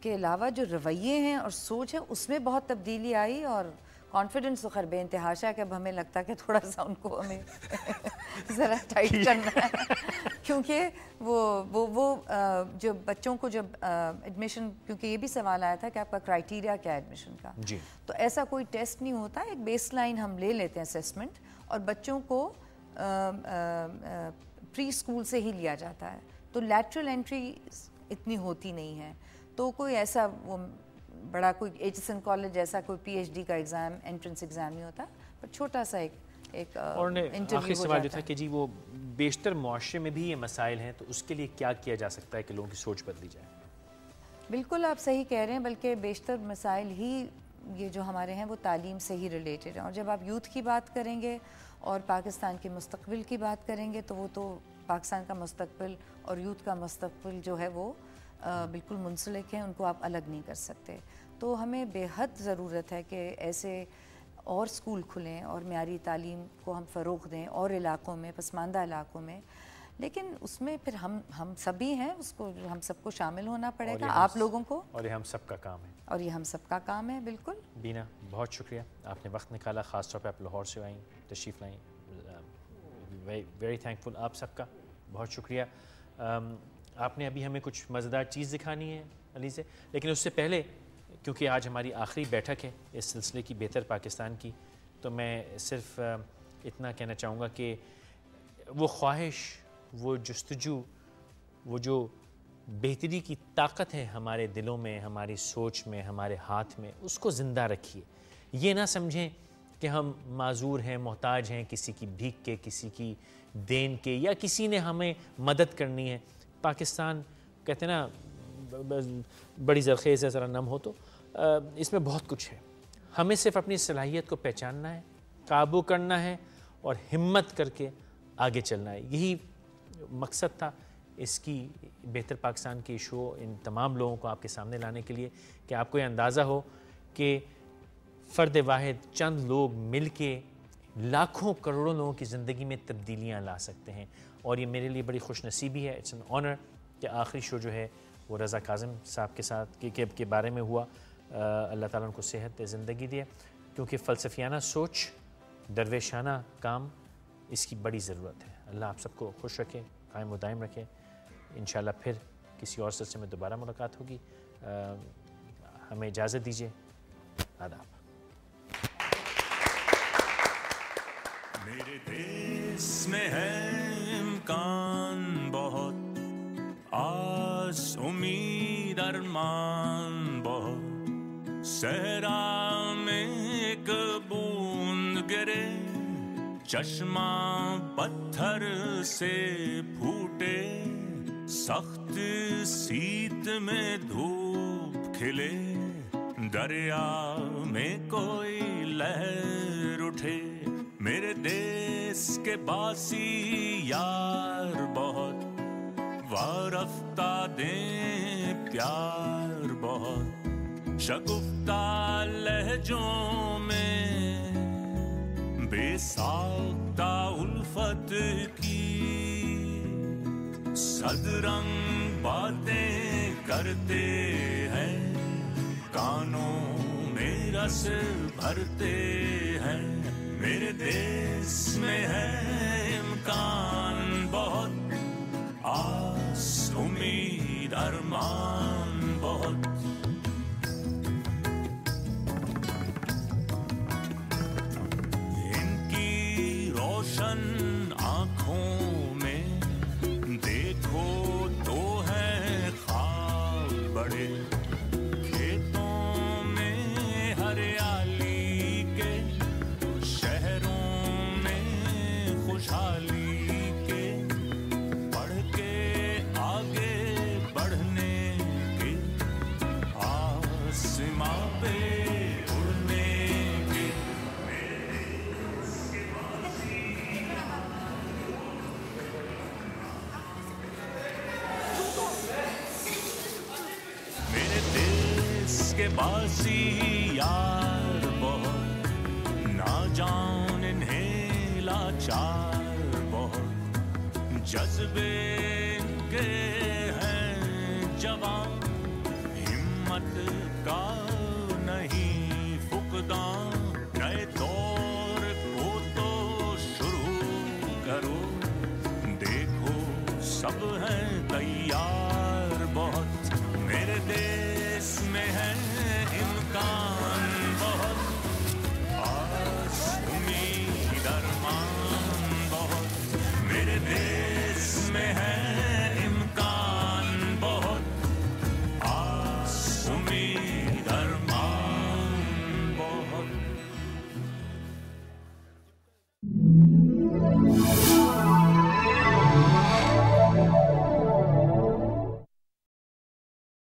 کے علاوہ جو رویے ہیں اور سوچ ہے اس میں بہت تبدیلی آئی، اور کانفیڈنس تو خیر بے انتہاشا ہے کہ اب ہمیں لگتا ہے کہ تھوڑا سا ان کو ہمیں ذرا ٹائٹ کرنا ہے، کیونکہ وہ جو بچوں کو جب ایڈمیشن، کیونکہ یہ بھی سوال آیا تھا کہ آپ کا کرائیٹیریا کیا ہے ایڈمیشن کا، تو ایسا کوئی ٹیسٹ نہیں ہوتا، ایک بیس لائن ہم لے لیتے ہیں اسیسمنٹ، اور بچوں کو پری اسکول سے ہی لیا جاتا ہے، تو لیٹرل انٹری اتنی ہوتی نہیں ہے، تو کوئی ایسا وہ بڑا کوئی ایچ ایس این کالج جیسا کوئی پی ایچ ڈی کا ایگزام، انٹرنس ایگزام نہیں ہوتا، پر چھوٹا سا ایک اور آخری سوال جو تھا کہ جی وہ بیشتر معاشرے میں بھی یہ مسائل ہیں، تو اس کے لیے کیا کیا جا سکتا ہے کہ لوگوں کی سوچ بدلی جائے؟ بالکل آپ صحیح کہہ رہے ہیں، بلکہ بیشتر مسائل ہی یہ جو ہمارے ہیں وہ تعلیم سے ہی ریلیٹڈ ہیں، اور جب آپ یوتھ کی بات کریں گے اور پاکستان کے مستقبل کی بات کریں گے تو وہ تو پاکستان کا مستقبل اور یوتھ کا مستقبل جو ہے وہ بالکل منسلک ہیں، ان کو آپ الگ نہیں کر سکتے، تو ہمیں بے حد ضرورت ہے کہ ایسے اور اسکول کھلیں اور معیاری تعلیم کو ہم فروغ دیں اور علاقوں میں، پسماندہ علاقوں میں، لیکن اس میں پھر ہم سبھی ہیں، اس کو ہم سب کو شامل ہونا پڑے گا، آپ لوگوں کو، اور یہ ہم سب کا کام ہے، اور یہ ہم سب کا کام ہے، بالکل۔ بینا بہت شکریہ، آپ نے وقت نکالا، خاص طور پہ آپ لاہور سے آئیں، تشریف لائیں، ویری تھینکفل آپ سب کا، بہت شکریہ۔ آپ نے ابھی ہمیں کچھ مزیدار چیز دکھانی ہے علی سے، لیکن اس سے پہلے کیونکہ آج ہماری آخری بیٹھک ہے اس سلسلے کی بہتر پاکستان کی، تو میں صرف اتنا کہنا چاہوں گا کہ وہ خواہش، وہ جستجو، وہ جو بہتری کی طاقت ہے ہمارے دلوں میں، ہماری سوچ میں، ہمارے ہاتھ میں، اس کو زندہ رکھیے۔ یہ نہ سمجھیں کہ ہم معذور ہیں، محتاج ہیں کسی کی بھیک کے، کسی کی دین کے، یا کسی نے ہمیں مدد کرنی ہے۔ پاکستان کہتے ہیں نا بڑی زرخیز ہے، ذرا نم ہو تو اس میں بہت کچھ ہے، ہمیں صرف اپنی صلاحیت کو پہچاننا ہے، قابو کرنا ہے اور ہمت کر کے آگے چلنا ہے۔ یہی مقصد تھا اس کی بہتر پاکستان کی شو، ان تمام لوگوں کو آپ کے سامنے لانے کے لیے، کہ آپ کو یہ اندازہ ہو کہ فرد واحد، چند لوگ مل کے لاکھوں کروڑوں لوگوں کی زندگی میں تبدیلیاں لا سکتے ہیں، اور یہ میرے لیے بڑی خوش نصیبی ہے، اٹس این آنر کہ آخری شو جو ہے وہ رضا کاظم صاحب کے ساتھ کے بارے میں ہوا۔ اللہ تعالیٰ ان کو صحت زندگی دے، کیونکہ فلسفیانہ سوچ، درویشانہ کام، اس کی بڑی ضرورت ہے۔ اللہ آپ سب کو خوش رکھے، قائم و دائم رکھے، انشاءاللہ پھر کسی اور سلسلے میں دوبارہ ملاقات ہوگی۔ ہمیں اجازت دیجیے، آداب۔ میرے دیس میں ہے امکان بہت، آس امید ارمان بہت، صحرا میں ایک بوند گرے، چشمہ پتھر سے پھوٹے، سخت سیت میں دھوپ کھلے، دریا میں کوئی لہر اٹھے، میرے دیس کے باسی یار بہت، وارفتہ دیں پیار بہت، شگفتہ لہجوں میں بے ساختہ الفت کی، صد رنگ باتیں کرتے ہیں، کانوں میں رس بھرتے ہیں، میرے دیس میں ہے امکان بہت، آس امید ارمان بہت۔ ان کی روشن آنکھوں میں دیکھو تو ہے خواب بڑے، کھیتوں میں ہریالی کے، شہروں میں خوشحالی کے، پڑھ کے آگے بڑھنے کے، آسماں پہ اڑنے کے، میرے دیس کے باسی یار بہت، نہ جان انہیں لاچار بہت، جذبے ان کے ہیں جوان ہمت کا نہیں فقدان، نئے دور کو تو شروع کرو، دیکھو سب ہیں تیار، بہت میرے دیس میں ہے امکان۔